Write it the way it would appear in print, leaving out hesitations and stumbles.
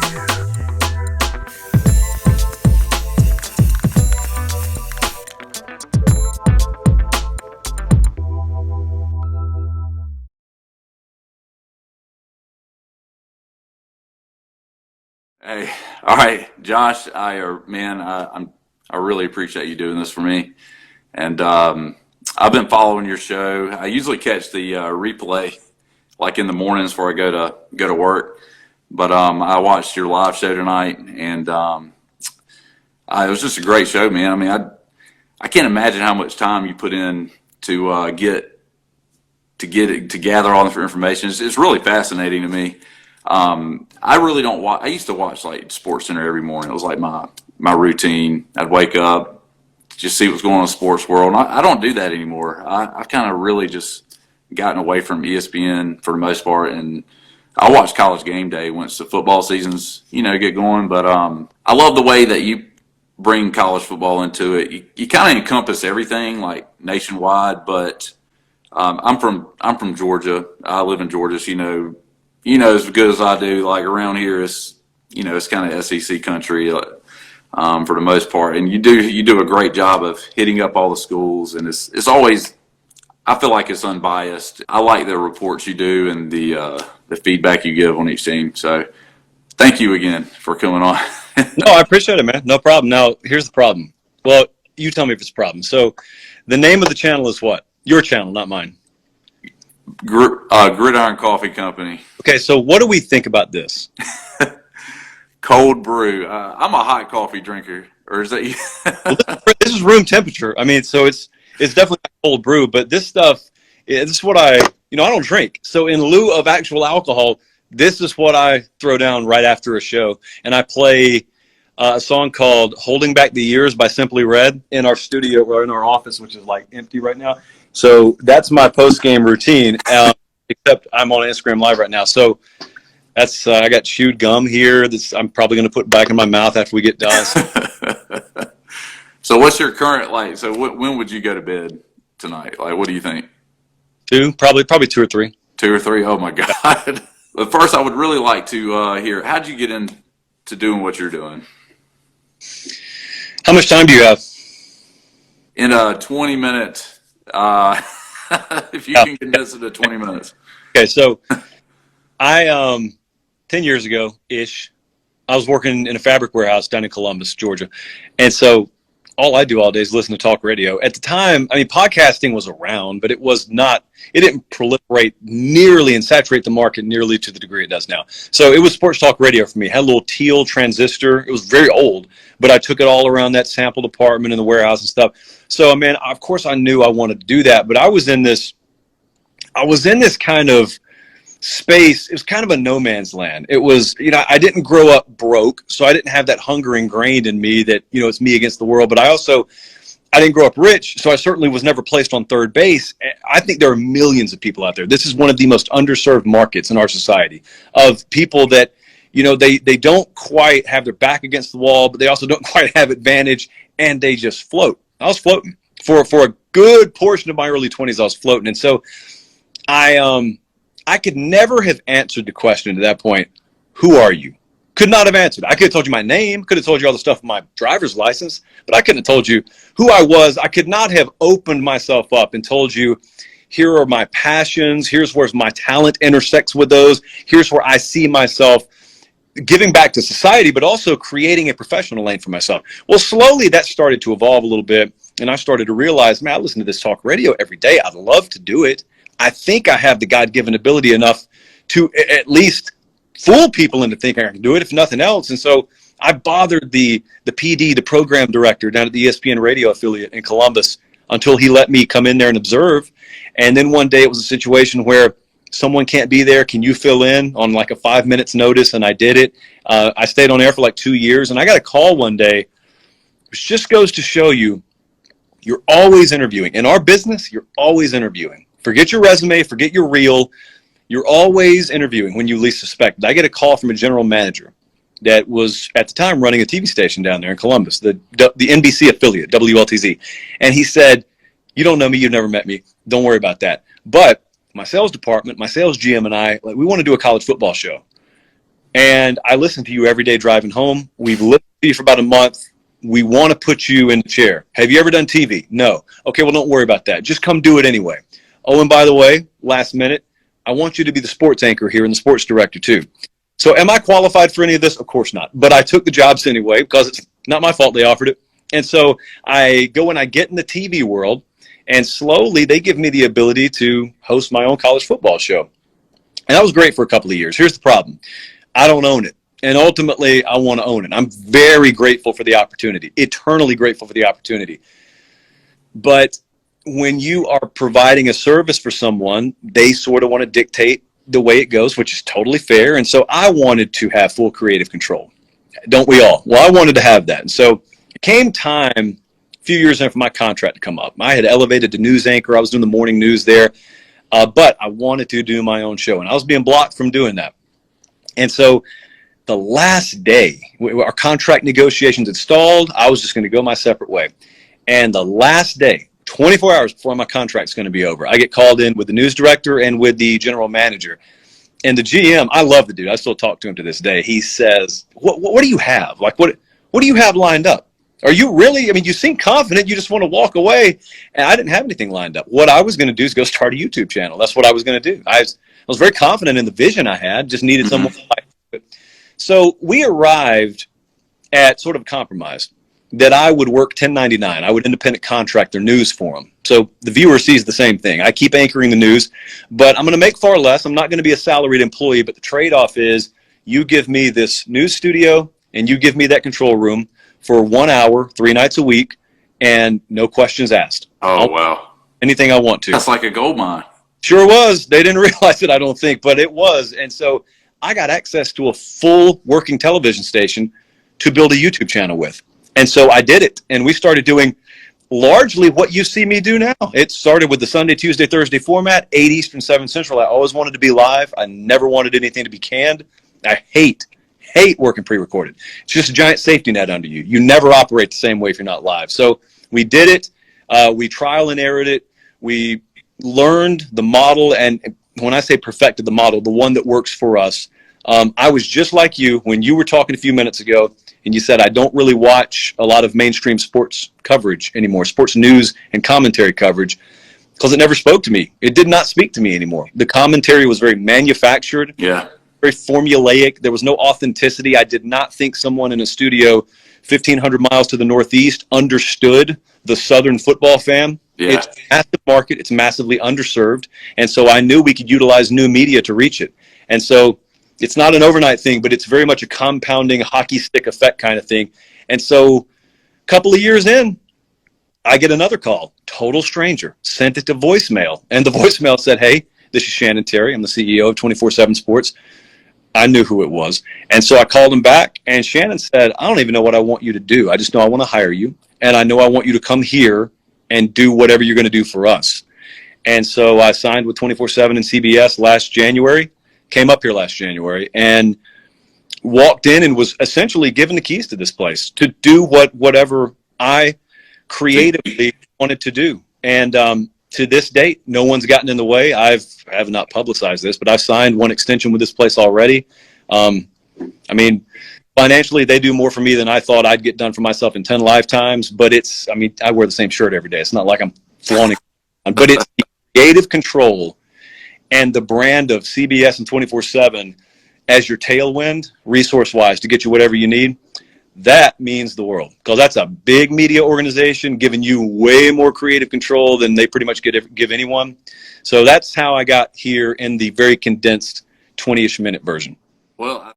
Hey, all right, Josh. I really appreciate you doing this for me, and I've been following your show. I usually catch the replay like in the mornings before I go to work, but I watched your live show tonight, and it was just a great show, man. I mean, I can't imagine how much time you put in to to gather all this information. It's really fascinating to me. I really don't watch. I used to watch like Sports Center every morning. It was like my routine. I'd wake up, just see what's going on in the sports world. And I don't do that anymore. I've kind of really just gotten away from ESPN for the most part, and I watch College Game Day once the football seasons, get going. But I love the way that you bring college football into it. You kind of encompass everything like nationwide. But I'm from Georgia. I live in Georgia. So, you know as good as I do. Like around here, it's kind of SEC country for the most part, and you do a great job of hitting up all the schools, and it's always, I feel like it's unbiased. I like the reports you do and the feedback you give on each team. So thank you again for coming on. No, I appreciate it, man. No problem. Now here's the problem. Well, you tell me if it's a problem. So the name of the channel is what? Your channel, not mine. Gridiron Coffee Company. Okay, so what do we think about this? Cold brew. I'm a hot coffee drinker. Or is that you? Well, this is room temperature. I mean, so it's definitely not cold brew, but this stuff, this is what I don't drink. So in lieu of actual alcohol, this is what I throw down right after a show. And I play a song called Holding Back the Years by Simply Red in our studio or in our office, which is like empty right now. So that's my post-game routine, except I'm on Instagram Live right now. So that's I got chewed gum here. I'm probably going to put back in my mouth after we get done. So what's your current, so when would you go to bed tonight? Like, what do you think? Probably 2 or 3. 2 or 3? Oh, my God. But first, I would really like to hear, how'd you get into doing what you're doing? How much time do you have? In a 20-minute... if you can condense it to 20 minutes. Okay, so I 10 years ago ish, I was working in a fabric warehouse down in Columbus, Georgia, and so all I do all day is listen to talk radio. At the time, I mean, podcasting was around, but it didn't proliferate nearly and saturate the market nearly to the degree it does now. So it was sports talk radio for me. It had a little teal transistor. It was very old, but I took it all around that sample department in the warehouse and stuff. So, man, of course I knew I wanted to do that, but I was in this kind of space. It was kind of a no man's land. It was, I didn't grow up broke, so I didn't have that hunger ingrained in me that, it's me against the world. But I didn't grow up rich, so I certainly was never placed on third base. I think there are millions of people out there. This is one of the most underserved markets in our society of people that, they don't quite have their back against the wall, but they also don't quite have advantage, and they just float. I was floating for a good portion of my early 20s. I was floating, and so I could never have answered the question to that point, who are you? Could not have answered. I could have told you my name, could have told you all the stuff on my driver's license, but I couldn't have told you who I was. I could not have opened myself up and told you, here are my passions, here's where my talent intersects with those, here's where I see myself giving back to society, but also creating a professional lane for myself. Well, slowly that started to evolve a little bit, and I started to realize, man, I listen to this talk radio every day. I'd love to do it. I think I have the God-given ability enough to at least fool people into thinking I can do it, if nothing else. And so I bothered the PD, the program director down at the ESPN radio affiliate in Columbus, until he let me come in there and observe. And then one day it was a situation where someone can't be there. Can you fill in on like a 5 minutes notice? And I did it. I stayed on air for like 2 years, and I got a call one day, which just goes to show you, you're always interviewing. In our business, you're always interviewing. Forget your resume, forget your reel. You're always interviewing when you least suspect. I get a call from a general manager that was at the time running a TV station down there in Columbus, the NBC affiliate, WLTZ. And he said, you don't know me, you've never met me. Don't worry about that. But my sales department, my sales GM and I, we want to do a college football show. And I listen to you every day driving home. We've listened to you for about a month. We want to put you in the chair. Have you ever done TV? No. Okay, well, don't worry about that. Just come do it anyway. Oh, and by the way, last minute, I want you to be the sports anchor here and the sports director too. So am I qualified for any of this? Of course not. But I took the jobs anyway because it's not my fault they offered it. And so I go and I get in the TV world, and slowly they give me the ability to host my own college football show. And that was great for a couple of years. Here's the problem. I don't own it. And ultimately, I want to own it. I'm very grateful for the opportunity, eternally grateful for the opportunity. But when you are providing a service for someone, they sort of want to dictate the way it goes, which is totally fair. And so I wanted to have full creative control. Don't we all? Well, I wanted to have that. And so it came time a few years in for my contract to come up. I had elevated to news anchor. I was doing the morning news there. But I wanted to do my own show, and I was being blocked from doing that. And so the last day, our contract negotiations had stalled. I was just going to go my separate way. And the last day, 24 hours before my contract's going to be over, I get called in with the news director and with the general manager. And the GM, I love the dude. I still talk to him to this day. He says, what do you have? Like, what do you have lined up? Are you really, I mean, you seem confident. You just want to walk away. And I didn't have anything lined up. What I was going to do is go start a YouTube channel. That's what I was going to do. I was very confident in the vision I had, just needed someone to like it. So we arrived at sort of a compromise that I would work 1099. I would independent contract their news for them. So the viewer sees the same thing. I keep anchoring the news, but I'm going to make far less. I'm not going to be a salaried employee, but the trade-off is you give me this news studio and you give me that control room for 1 hour, 3 nights a week, and no questions asked. Oh, wow. Anything I want to. That's like a gold mine. Sure was. They didn't realize it, I don't think, but it was. And so I got access to a full working television station to build a YouTube channel with. And so I did it. And we started doing largely what you see me do now. It started with the Sunday, Tuesday, Thursday format, 8 Eastern, 7 Central. I always wanted to be live. I never wanted anything to be canned. I hate working pre-recorded. It's just a giant safety net under you. You never operate the same way if you're not live. So we did it. We trial and errored it. We learned the model. And when I say perfected the model, the one that works for us, I was just like you when you were talking a few minutes ago and you said, I don't really watch a lot of mainstream sports coverage anymore, sports news and commentary coverage, because it never spoke to me. It did not speak to me anymore. The commentary was very manufactured. Yeah. Very formulaic. There was no authenticity. I did not think someone in a studio 1,500 miles to the northeast understood the Southern football fan. Yeah. It's a massive market. It's massively underserved. And so I knew we could utilize new media to reach it. And so it's not an overnight thing, but it's very much a compounding hockey stick effect kind of thing. And so a couple of years in, I get another call, total stranger, sent it to voicemail. And the voicemail said, hey, this is Shannon Terry. I'm the CEO of 24/7 Sports. I knew who it was. And so I called him back, and Shannon said, I don't even know what I want you to do. I just know I want to hire you, and I know I want you to come here and do whatever you're going to do for us. And so I signed with 24/7 and CBS last January, came up here last January, and walked in and was essentially given the keys to this place to do whatever I creatively wanted to do. And to this date, no one's gotten in the way. I have not publicized this, but I've signed one extension with this place already. I mean, financially, they do more for me than I thought I'd get done for myself in 10 lifetimes. But it's, I mean, I wear the same shirt every day. It's not like I'm flaunting, but it's the creative control and the brand of CBS and 24/7 as your tailwind, resource-wise, to get you whatever you need. That means the world, because that's a big media organization giving you way more creative control than they pretty much give anyone. So that's how I got here in the very condensed 20-ish minute version. Well,